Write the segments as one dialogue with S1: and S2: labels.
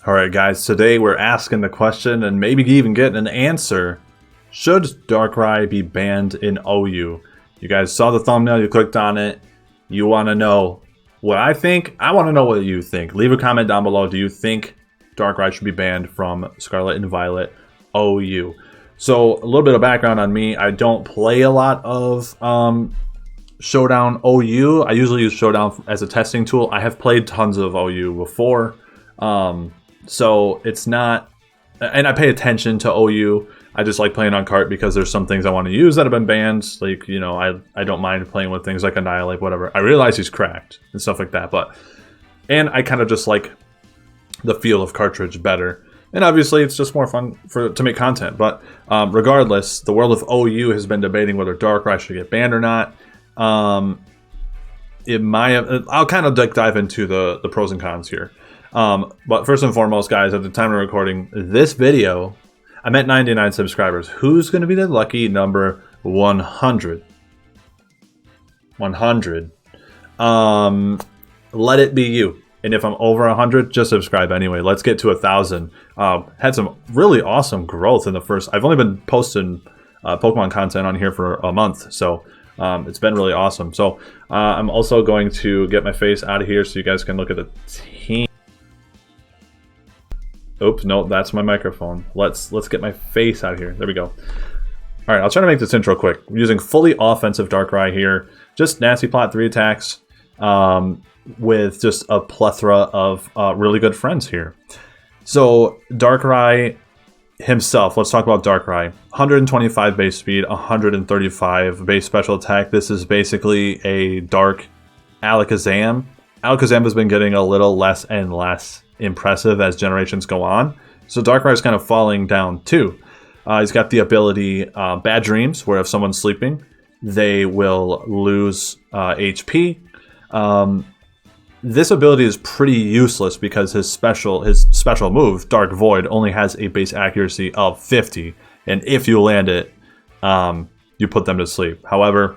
S1: Alright guys, today we're asking the question and maybe even getting an answer. Should Darkrai be banned in OU? You guys saw the thumbnail, you clicked on it. You want to know what I think? I want to know what you think. Leave a comment down below. Do you think Darkrai should be banned from Scarlet and Violet OU? So a little bit of background on me. I don't play a lot of Showdown OU. I usually use Showdown as a testing tool. I have played tons of OU before. So it's not, and I pay attention to OU. I just like playing on cart because there's some things I want to use that have been banned. Like, you know, I don't mind playing with things like Annihilate, whatever. I realize he's cracked and stuff like that, and I kind of just like the feel of cartridge better. And obviously it's just more fun to make content. But regardless, the world of OU has been debating whether Darkrai should get banned or not. I'll kind of dive into the pros and cons here. But first and foremost, guys, at the time of recording this video, I'm at 99 subscribers. Who's going to be the lucky number 100? 100. Let it be you. And if I'm over 100, just subscribe anyway. Let's get to 1,000. Had some really awesome growth in the first. I've only been posting Pokemon content on here for a month, so it's been really awesome. So I'm also going to get my face out of here so you guys can look at the team. Oops, no, that's my microphone. Let's get my face out of here. There we go. All right, I'll try to make this intro quick. I'm using fully offensive Darkrai here. Just Nasty Plot 3 attacks with just a plethora of really good friends here. So Darkrai himself, let's talk about Darkrai. 125 base speed, 135 base special attack. This is basically a dark Alakazam. Alakazam has been getting a little less and less impressive as generations go on, so Darkrai is kind of falling down too. He's got the ability Bad Dreams, where if someone's sleeping, they will lose HP. This ability is pretty useless because his special move, Dark Void, only has a base accuracy of 50, and if you land it, you put them to sleep. However,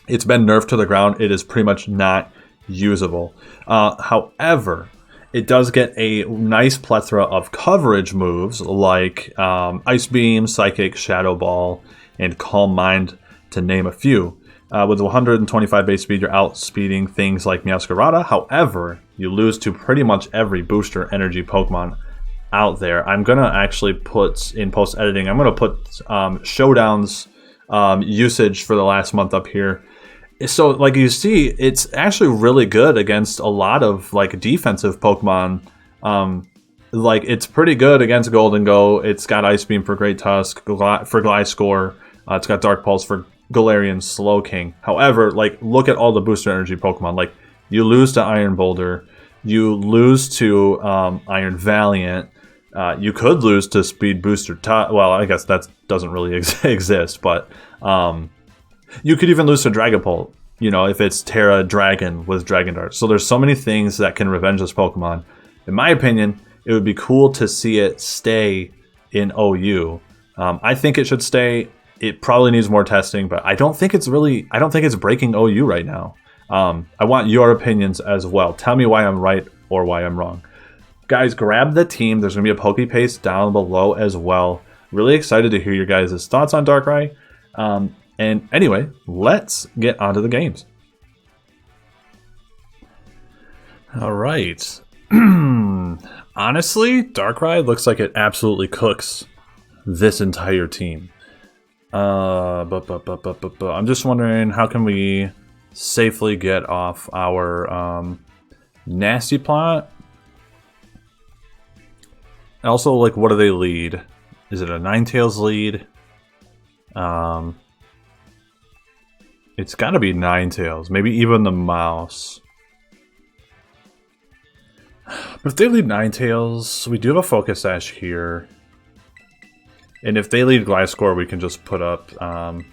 S1: it's been nerfed to the ground. It is pretty much not usable. However, it does get a nice plethora of coverage moves like Ice Beam, Psychic, Shadow Ball, and Calm Mind, to name a few. With 125 base speed, you're outspeeding things like Meowscarada. However, you lose to pretty much every booster energy Pokemon out there. I'm going to actually put, in post-editing, I'm going to put Showdown's usage for the last month up here. So, like you see, it's actually really good against a lot of like defensive Pokemon. Like it's pretty good against Golden Go. It's got Ice Beam for Great Tusk, for Gliscor. It's got Dark Pulse for Galarian Slowking. However, like look at all the booster energy Pokemon. Like you lose to Iron Boulder, you lose to Iron Valiant. You could lose to Speed Booster. Well, I guess that doesn't really exist, but. You could even lose to Dragapult, you know, if it's Terra Dragon with Dragon Dart. So there's so many things that can revenge this Pokemon. In my opinion, it would be cool to see it stay in OU. I think it should stay. It probably needs more testing, but I don't think it's breaking OU right now. I want your opinions as well. Tell me why I'm right or why I'm wrong. Guys, grab the team. There's going to be a Pokepaste down below as well. Really excited to hear your guys' thoughts on Darkrai. And anyway, let's get onto the games. All right. Honestly, Darkrai looks like it absolutely cooks this entire team. I'm just wondering, how can we safely get off our Nasty Plot? Also, like, what do they lead? Is it a Ninetales lead? It's got to be Ninetales, maybe even the mouse. But if they lead Ninetales, we do have a Focus Sash here. And if they lead Gliscor, we can just put up some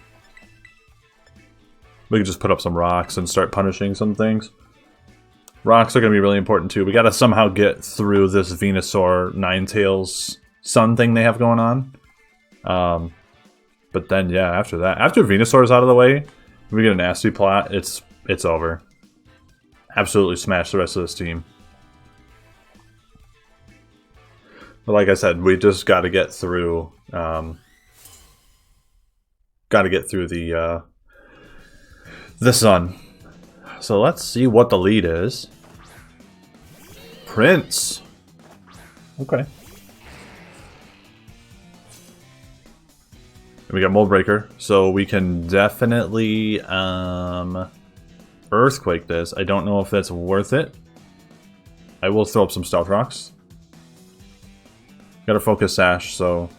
S1: rocks and start punishing some things. Rocks are going to be really important too. We got to somehow get through this Venusaur Ninetales Sun thing they have going on. But then yeah, after that, after Venusaur is out of the way, we get a Nasty Plot, it's over. Absolutely smash the rest of this team. But like I said, we just got to get through. Got to get through the sun. So let's see what the lead is. Prince. Okay. We got Mold Breaker, so we can definitely Earthquake this. I don't know if that's worth it. I will throw up some Stealth Rocks. Gotta focus Sash, so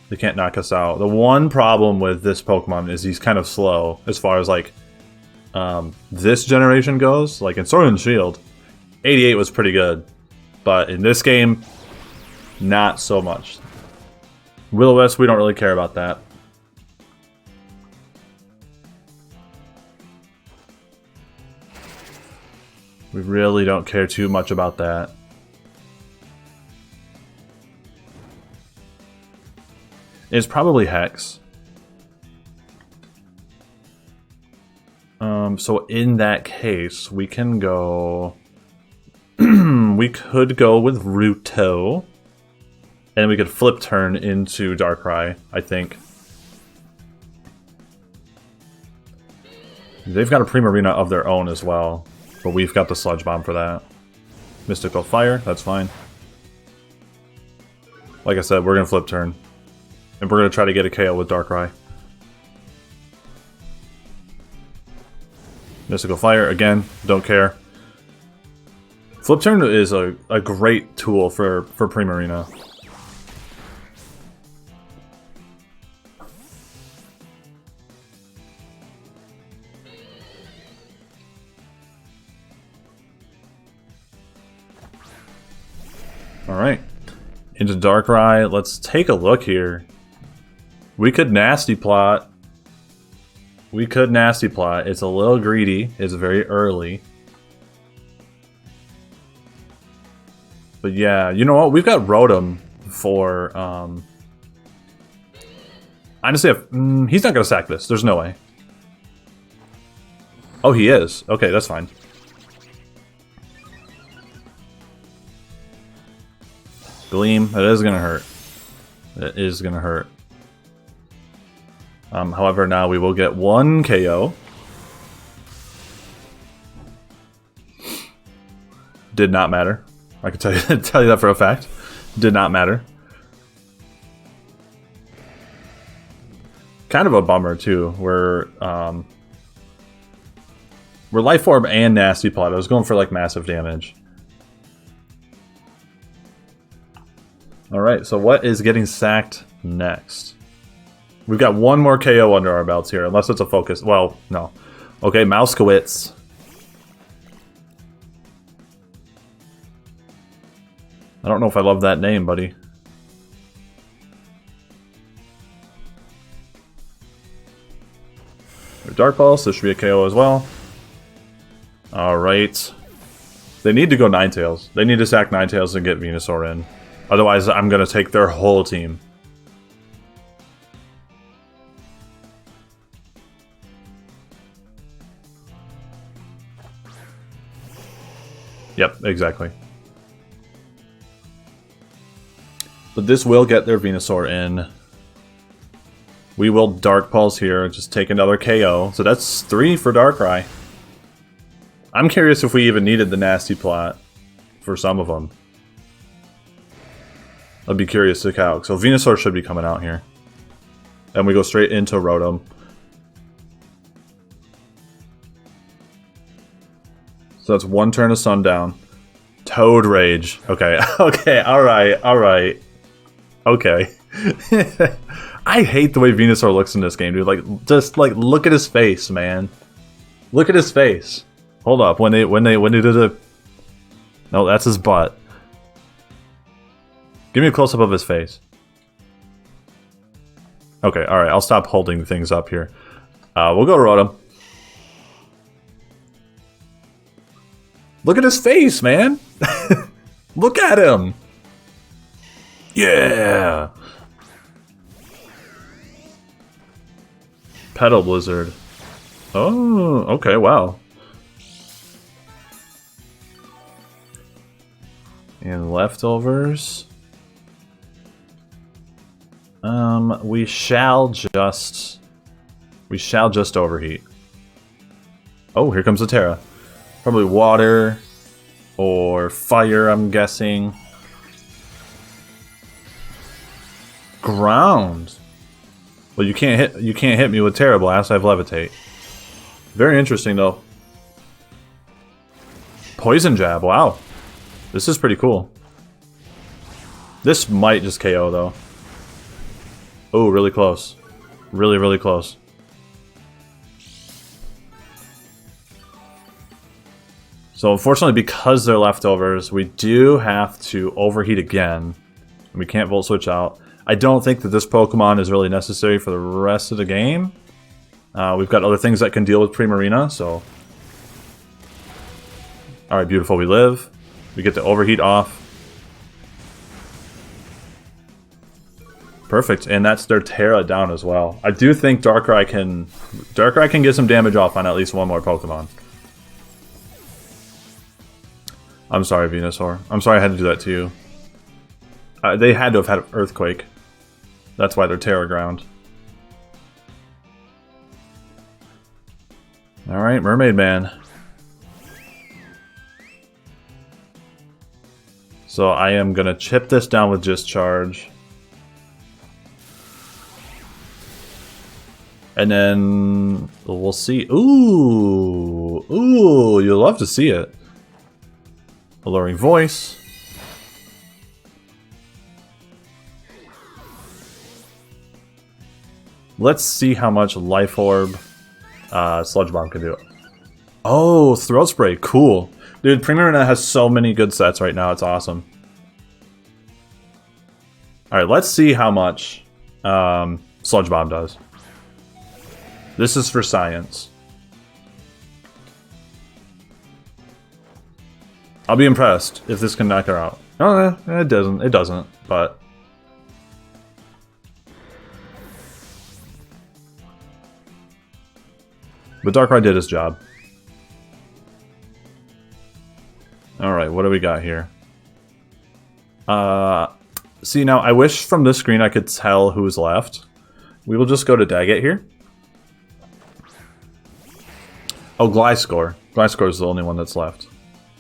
S1: they can't knock us out. The one problem with this Pokemon is he's kind of slow as far as like this generation goes. Like in Sword and Shield, 88 was pretty good, but in this game, not so much. Will-O-Wisp, we don't really care about that. We really don't care too much about that. It's probably Hex. So in that case, we can go... we could go with Ruto. And we could flip turn into Darkrai, I think. They've got a Primarina of their own as well. But we've got the Sludge Bomb for that. Mystical Fire, that's fine. Like I said, we're going to flip turn. And we're going to try to get a KO with Darkrai. Mystical Fire, again, don't care. Flip turn is a great tool for Primarina. Alright, into Darkrai. Let's take a look here. We could Nasty Plot. It's a little greedy. It's very early. But yeah, you know what? We've got Rotom for... honestly, he's not going to sack this. There's no way. Oh, he is. Okay, that's fine. Gleam, that is gonna hurt. That is gonna hurt. However, now we will get one KO. Did not matter. I can tell you that for a fact. Did not matter. Kind of a bummer too. We're Life Orb and Nasty Plot. I was going for like massive damage. Alright, so what is getting sacked next? We've got one more KO under our belts here, unless it's a focus. Well, no. Okay, Mousekewitz. I don't know if I love that name, buddy. Dark Pulse, this should be a KO as well. Alright. They need to go Ninetales. They need to sack Ninetales and get Venusaur in. Otherwise, I'm going to take their whole team. Yep, exactly. But this will get their Venusaur in. We will Dark Pulse here, just take another KO. So that's 3 for Darkrai. I'm curious if we even needed the Nasty Plot for some of them. I'd be curious to calc. So Venusaur should be coming out here. And we go straight into Rotom. So that's one turn of Sundown. Toad Rage. Okay, okay, alright. Okay. I hate the way Venusaur looks in this game, dude. Like, just like look at his face, man. Look at his face. Hold up, when they did a... No, that's his butt. Give me a close-up of his face. Okay, alright, I'll stop holding things up here. We'll go to Rotom. Look at his face, man! Look at him! Yeah! Petal Blizzard. Oh, okay, wow. And leftovers. We shall just overheat. Oh, here comes the Terra. Probably water or fire, I'm guessing. Ground. Well, you can't hit me with Terra Blast. I have Levitate. Very interesting though. Poison Jab. Wow. This is pretty cool. This might just KO though. Oh, really close. Really, really close. So unfortunately, because they're leftovers, we do have to overheat again. We can't Volt Switch out. I don't think that this Pokemon is really necessary for the rest of the game. We've got other things that can deal with Primarina, so... Alright, beautiful, we live. We get the overheat off. Perfect, and that's their Terra down as well. I do think Darkrai can get some damage off on at least one more Pokemon. I'm sorry, Venusaur. I'm sorry I had to do that to you. They had to have had Earthquake. That's why they're Terra Ground. Alright, Mermaid Man. So I am gonna chip this down with Discharge. And then we'll see. Ooh! Ooh, you'll love to see it. Alluring Voice. Let's see how much Life Orb Sludge Bomb can do. Oh, Throat Spray. Cool. Dude, Primarina has so many good sets right now. It's awesome. Alright, let's see how much Sludge Bomb does. This is for science. I'll be impressed if this can knock her out. Oh, it doesn't. It doesn't, but... But Darkrai did his job. Alright, what do we got here? See, now, I wish from this screen I could tell who's left. We will just go to Daggett here. Oh, Gliscor. Gliscor is the only one that's left.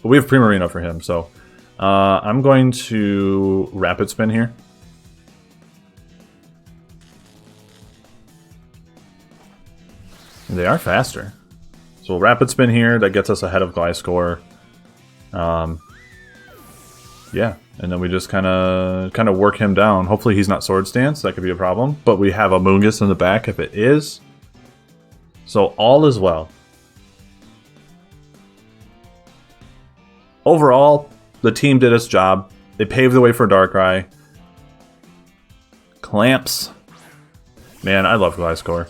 S1: But we have Primarina for him, so... I'm going to Rapid Spin here. They are faster. So we'll Rapid Spin here, that gets us ahead of Gliscor. Yeah, and then we just kind of work him down. Hopefully he's not Sword Stance, that could be a problem. But we have a Moongus in the back if it is. So all is well. Overall, the team did its job. They paved the way for Darkrai. Clamps. Man, I love Gliscor.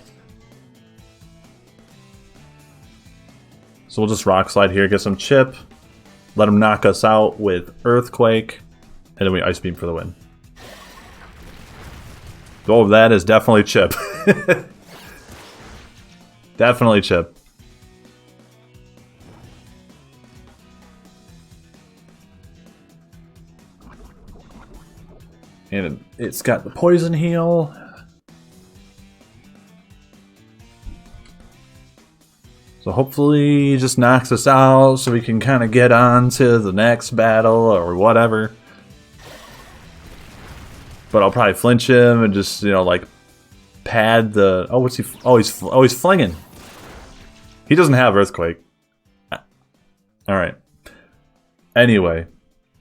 S1: So we'll just Rock Slide here, get some chip. Let him knock us out with Earthquake. And then we Ice Beam for the win. Oh, that is definitely chip. Definitely chip. And it's got the Poison Heal. So hopefully he just knocks us out so we can kind of get on to the next battle or whatever. But I'll probably flinch him and just, you know, like pad the... Oh, what's he... Oh, he's flinging. He doesn't have Earthquake. Alright. Anyway.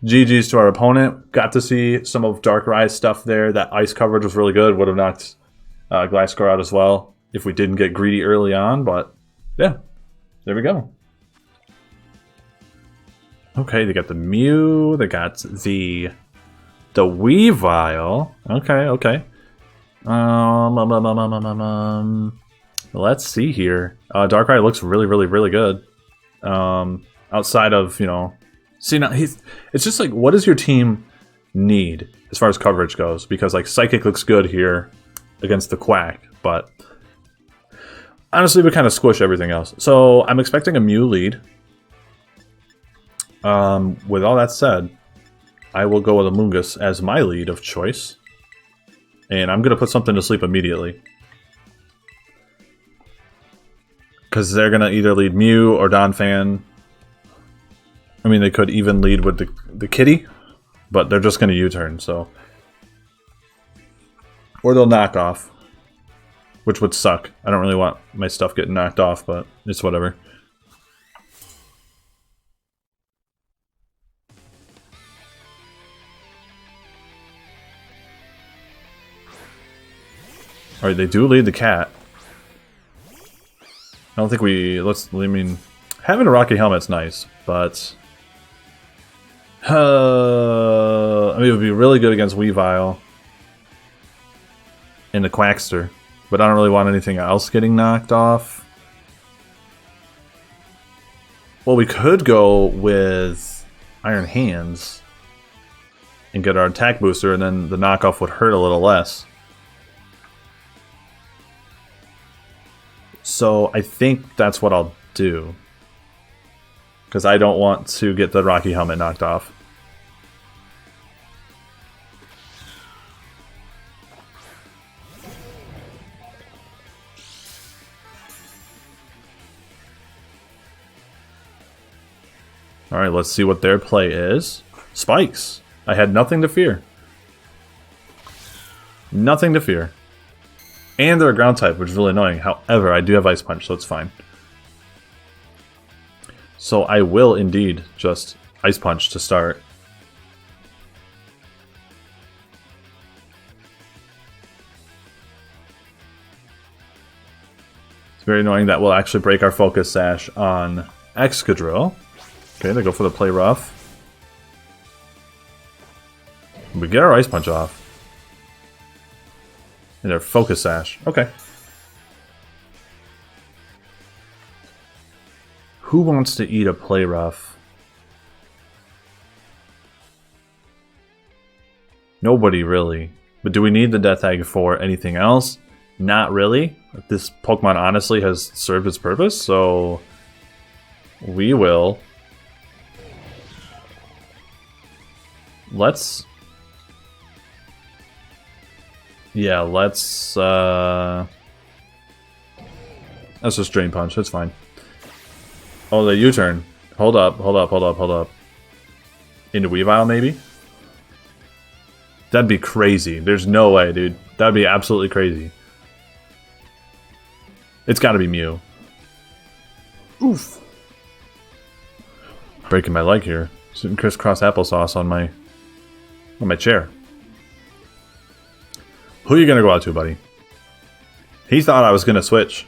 S1: GG's to our opponent. Got to see some of Darkrai's stuff there. That ice coverage was really good. Would have knocked Gliscor out as well if we didn't get greedy early on. But yeah, there we go. Okay, they got the Mew. They got the Weavile. Okay. Let's see here. Darkrai looks really good. Outside of, you know... See, now, it's just like, what does your team need as far as coverage goes? Because, like, Psychic looks good here against the Quack, but honestly, we kind of squish everything else. So, I'm expecting a Mew lead. With all that said, I will go with a Moongus as my lead of choice. And I'm going to put something to sleep immediately. Because they're going to either lead Mew or Donphan. I mean, they could even lead with the kitty. But they're just going to U-turn, so... Or they'll knock off. Which would suck. I don't really want my stuff getting knocked off, but it's whatever. Alright, they do lead the cat. I don't think we... I mean... Having a Rocky Helmet's nice, but... I mean, it would be really good against Weavile. And the Quackster. But I don't really want anything else getting knocked off. Well, we could go with Iron Hands. And get our attack booster, and then the knockoff would hurt a little less. So I think that's what I'll do. Because I don't want to get the Rocky Helmet knocked off. Alright, let's see what their play is. Spikes! I had nothing to fear. Nothing to fear. And they're a ground type, which is really annoying. However, I do have Ice Punch, so it's fine. So I will indeed just Ice Punch to start. It's very annoying that we'll actually break our Focus Sash on Excadrill. Okay, they go for the play rough. We get our Ice Punch off. And their Focus Sash. Okay. Who wants to eat a play rough? Nobody really. But do we need the Death Egg for anything else? Not really. This Pokemon honestly has served its purpose, so we will. Let's just Drain Punch, that's fine. Oh, the U-turn. Hold up. Into Weavile, maybe? That'd be crazy. There's no way, dude. That'd be absolutely crazy. It's gotta be Mew. Oof. Breaking my leg here. Sitting crisscross applesauce on my chair. Who are you gonna go out to, buddy? He thought I was gonna switch.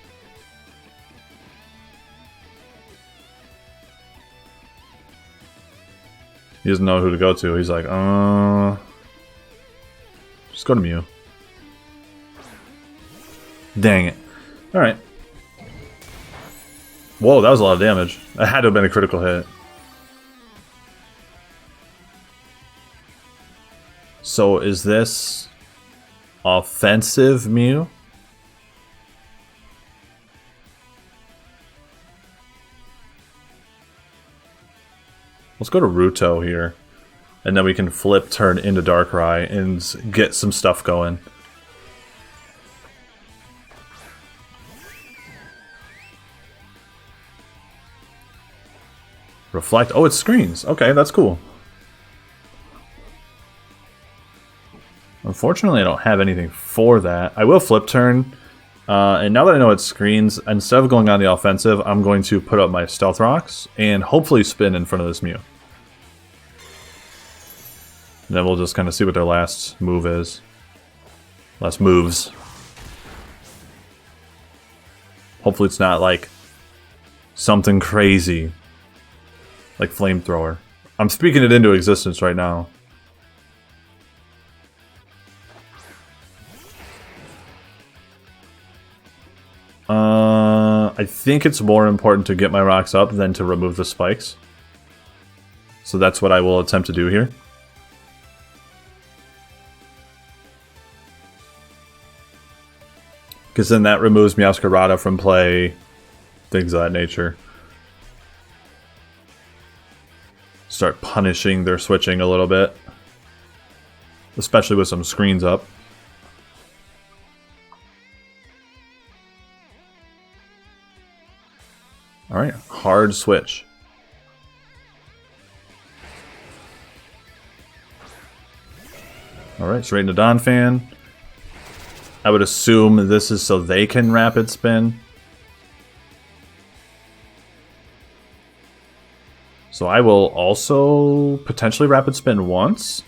S1: He doesn't know who to go to. He's like, just go to Mew. Dang it. Alright. Whoa, that was a lot of damage. That had to have been a critical hit. So is this offensive Mew? Let's go to Ruto here. And then we can flip turn into Darkrai and get some stuff going. Reflect. Oh, it screens. Okay, that's cool. Unfortunately, I don't have anything for that. I will flip turn. And now that I know it screens, instead of going on the offensive, I'm going to put up my Stealth Rocks and hopefully spin in front of this Mew. And then we'll just kind of see what their last move is. Last moves. Hopefully it's not like something crazy. Like Flamethrower. I'm speaking it into existence right now. I think it's more important to get my rocks up than to remove the spikes. So that's what I will attempt to do here. Because then that removes Meowscarada from play, things of that nature. Start punishing their switching a little bit. Especially with some screens up. hard switch. Alright, straight into Donphan. I would assume this is so they can rapid spin. So I will also potentially rapid spin once.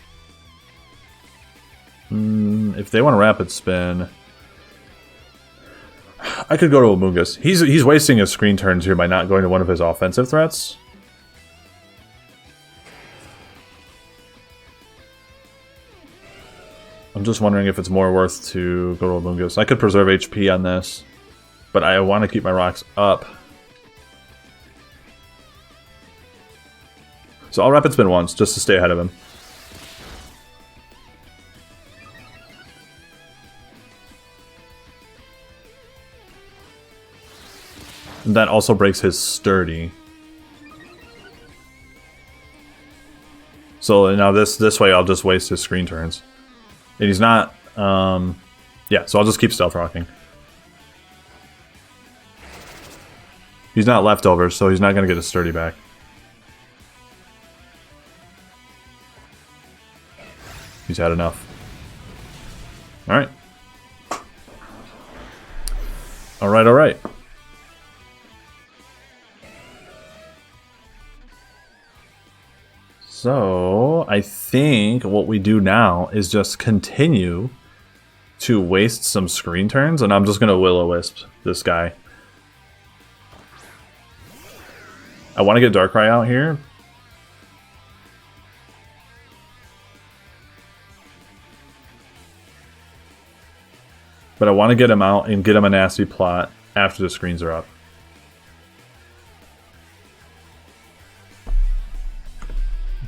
S1: If they want to rapid spin, I could go to Amoonguss. He's wasting his screen turns here by not going to one of his offensive threats. I'm just wondering if it's more worth to go to Amoonguss. I could preserve HP on this, but I want to keep my rocks up. So I'll rapid spin once, just to stay ahead of him. And that also breaks his sturdy. So now this way I'll just waste his screen turns. And he's not, yeah, so I'll just keep stealth rocking. He's not leftovers, so he's not going to get his sturdy back. He's had enough. Alright. Alright, alright. So, I think what we do now is just continue to waste some screen turns, and I'm just going to Will-O-Wisp this guy. I want to get Darkrai out here. But I want to get him out and get him a nasty plot after the screens are up.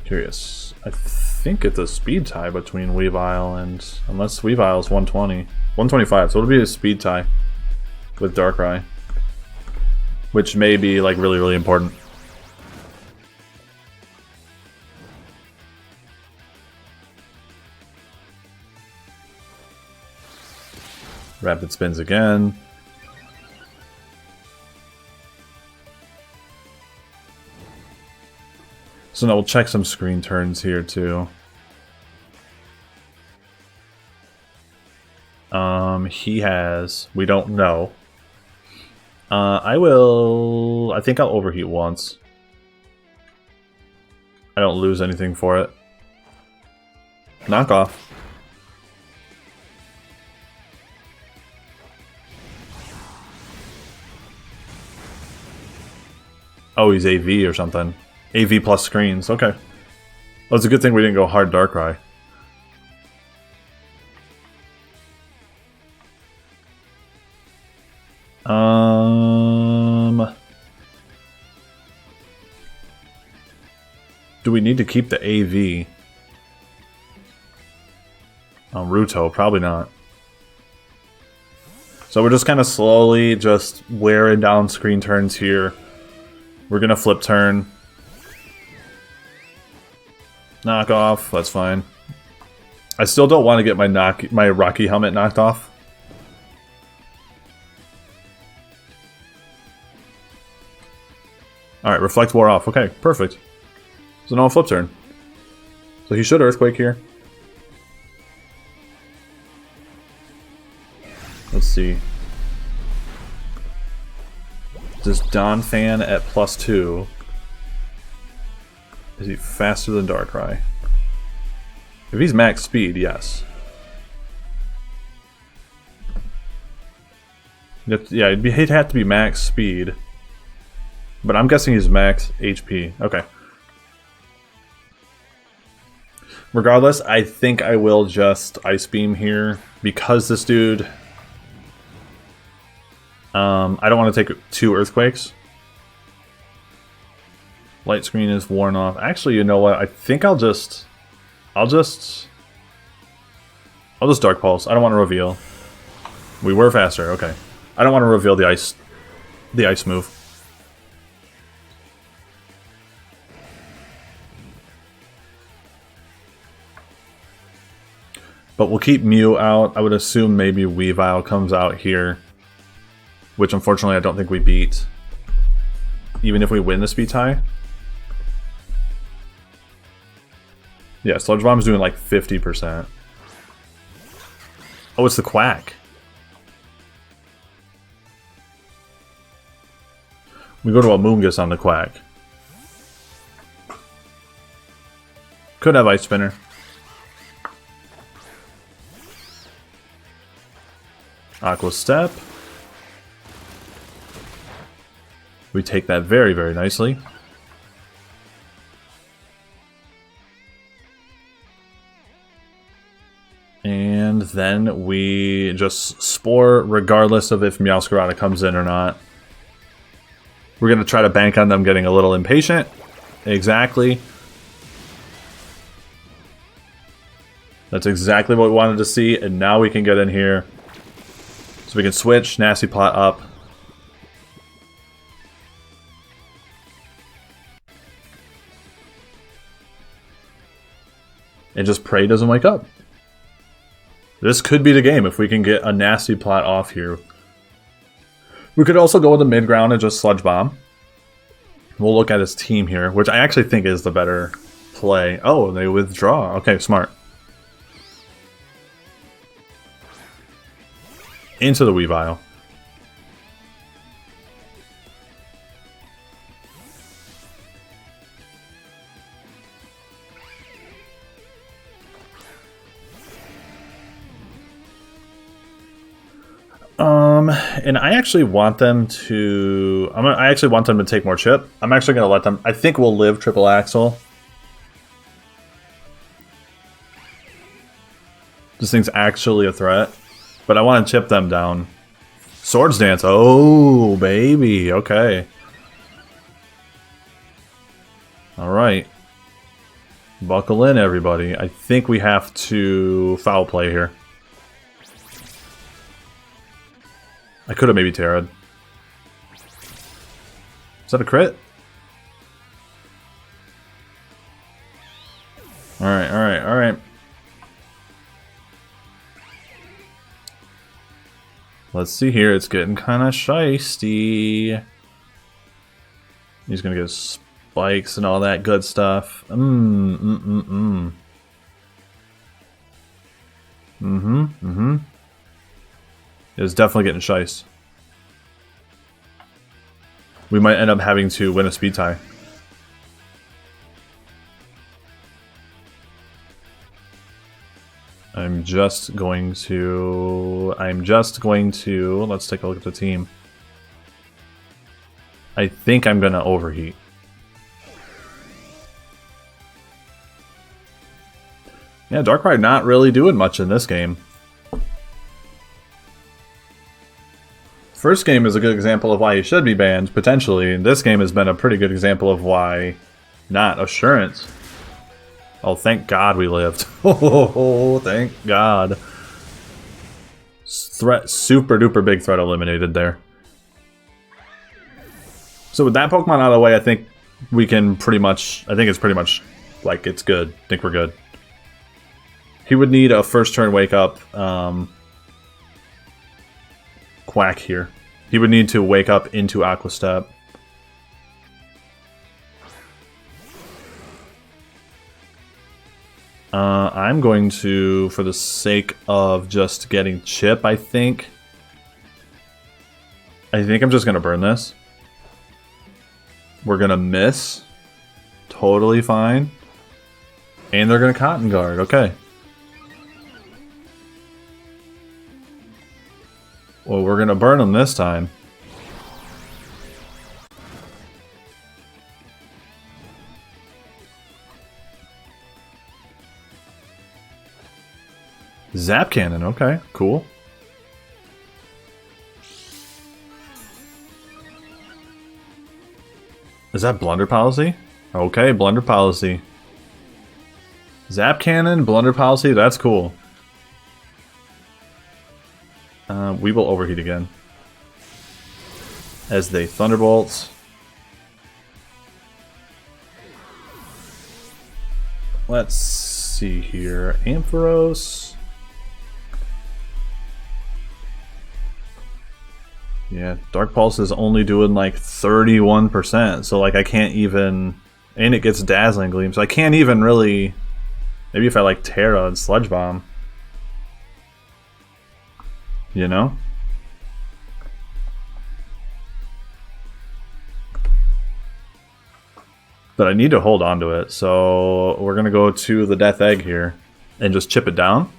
S1: Curious. I think it's a speed tie between Weavile and... Unless Weavile's 120. 125, so it'll be a speed tie with Darkrai. Which may be, like, really, really important. Rapid spins again. So now we'll check some screen turns here too. He has... We don't know. I think I'll overheat once. I don't lose anything for it. Knock off. Oh, he's AV or something. AV plus screens, okay. Well, it's a good thing we didn't go hard Darkrai. Do we need to keep the AV? Ruto, probably not. So we're just kind of slowly just wearing down screen turns here. We're gonna flip turn. Knock off, that's fine. I still don't want to get my Rocky helmet knocked off. Alright, Reflect wore off. Okay, perfect. So now a flip turn. So he should Earthquake here. Let's see. Does Donphan at +2... Is he faster than Darkrai? If he's max speed, yes. Yeah, he'd have to be max speed. But I'm guessing he's max HP. Okay. Regardless, I think I will just Ice Beam here. Because this dude... I don't want to take 2 Earthquakes. Light Screen is worn off. Actually, you know what? I think I'll just Dark Pulse. I don't want to reveal. We were faster, okay. I don't want to reveal the ice move. But we'll keep Mew out. I would assume maybe Weavile comes out here. Which unfortunately I don't think we beat. even if we win the speed tie. Yeah, Sludge Bomb's doing like 50%. Oh, it's the Quack. We go to a Moongus on the Quack. Could have Ice Spinner. Aqua Step. We take that very, very nicely. And then we just Spore regardless of if Meowscarada comes in or not. We're going to try to bank on them getting a little impatient. Exactly. That's exactly what we wanted to see, and now we can get in here. So we can switch Nasty Plot up. And just pray doesn't wake up. This could be the game if we can get a Nasty Plot off here. We could also go with the mid ground and just Sludge Bomb. We'll look at his team here, which I actually think is the better play. Oh, they withdraw. Okay, smart. Into the Weavile. And I actually want them to... I actually want them to take more chip. I'm actually going to let them... I think we'll live Triple Axle. This thing's actually a threat. But I want to chip them down. Swords Dance. Oh, baby. Okay. Alright. Buckle in, everybody. I think we have to foul play here. I could have maybe Terra'd. Is that a crit? Alright, alright, alright. Let's see here. It's getting kind of shisty. He's gonna get spikes and all that good stuff. It's definitely getting shice. We might end up having to win a speed tie. I'm just going to... Let's take a look at the team. I think I'm going to overheat. Yeah, Darkrai not really doing much in this game. First game is a good example of why he should be banned, potentially. And this game has been a pretty good example of why not. Assurance. Oh, thank God we lived. Oh, thank God. Threat, super duper big threat eliminated there. So with that Pokemon out of the way, I think we can pretty much... I think it's pretty much, like, it's good. I think we're good. He would need a first turn wake up Quack here. He would need to wake up into Aqua Step. I'm going to, for the sake of just getting chip, I think I'm just going to burn this. We're going to miss. Totally fine. And they're going to Cotton Guard. Okay. Well, we're going to burn them this time. Zap Cannon, okay, cool. Is that Blunder Policy? Okay, Blunder Policy. Zap Cannon, Blunder Policy, that's cool. We will overheat again. As they Thunderbolts. Let's see here. Ampharos. Yeah, Dark Pulse is only doing like 31%, so like I can't even, and it gets Dazzling Gleam, so I can't even really, maybe if I like Terra and Sludge Bomb, you know? But I need to hold on to it, so we're gonna go to the Death Egg here and just chip it down.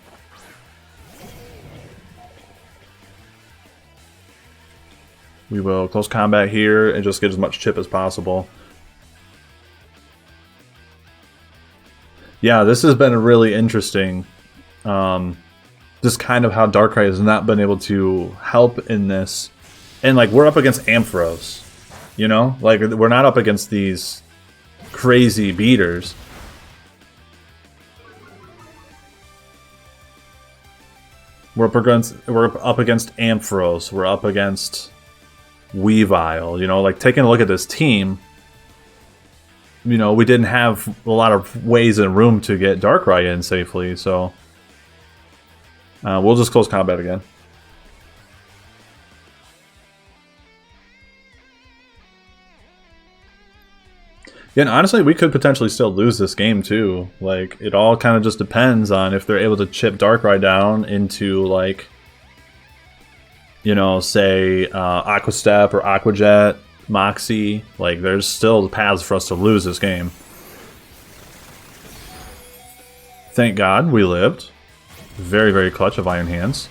S1: We will close combat here and just get as much chip as possible. Yeah, this has been really interesting. Just kind of how Darkrai has not been able to help in this. And like, we're up against Ampharos, you know? Like, we're not up against these crazy beaters. We're up against Ampharos. We're up against Weavile, you know, like taking a look at this team, you know, we didn't have a lot of ways and room to get Darkrai in safely, so we'll just close combat again. Yeah, and honestly, we could potentially still lose this game too. Like, it all kind of just depends on if they're able to chip Darkrai down into, like, you know, say Aqua Step or Aqua Jet, Moxie. Like, there's still paths for us to lose this game. Thank God we lived. Very, very clutch of Iron Hands.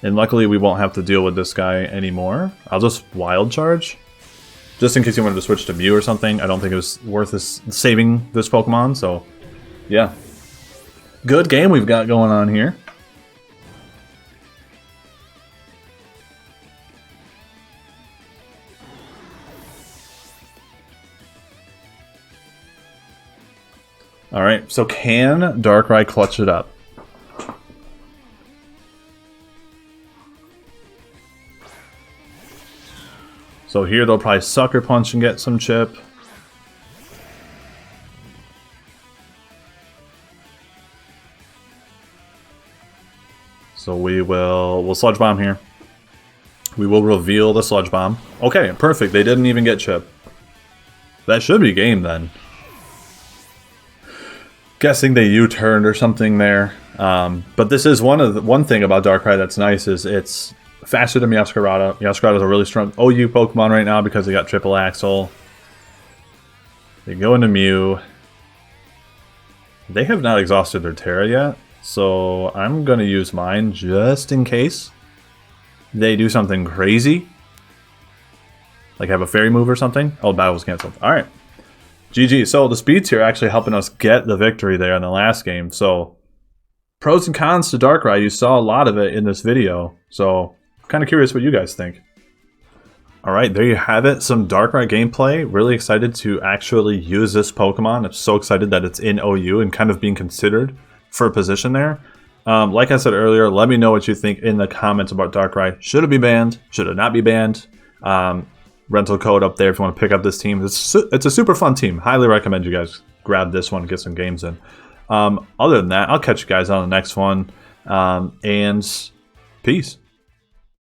S1: And luckily we won't have to deal with this guy anymore. I'll just Wild Charge. Just in case you wanted to switch to Mew or something. I don't think it was worth saving this Pokemon, so yeah. Good game we've got going on here. Alright, so can Darkrai clutch it up? So here they'll probably Sucker Punch and get some chip. So we'll Sludge Bomb here. We will reveal the Sludge Bomb. Okay, perfect. They didn't even get chip. That should be game then. Guessing they U-turned or something there. But this is one thing about Darkrai that's nice is it's faster than Meowscarada. Meowscarada is a really strong OU Pokemon right now because they got Triple Axle. They go into Mew. They have not exhausted their Terra yet, so I'm going to use mine just in case they do something crazy. Like have a Fairy move or something. Oh, battle was canceled. Alright. GG. So the speeds here are actually helping us get the victory there in the last game. So pros and cons to Darkrai. You saw a lot of it in this video. So kind of curious what you guys think. Alright, there you have it. Some Darkrai gameplay. Really excited to actually use this Pokemon. I'm so excited that it's in OU and kind of being considered for a position there. Like I said earlier, let me know what you think in the comments about Darkrai. Should it be banned? Should it not be banned? Rental code up there if you want to pick up this team. It's a super fun team. Highly recommend you guys grab this one and get some games in. Other than that, I'll catch you guys on the next one. And peace.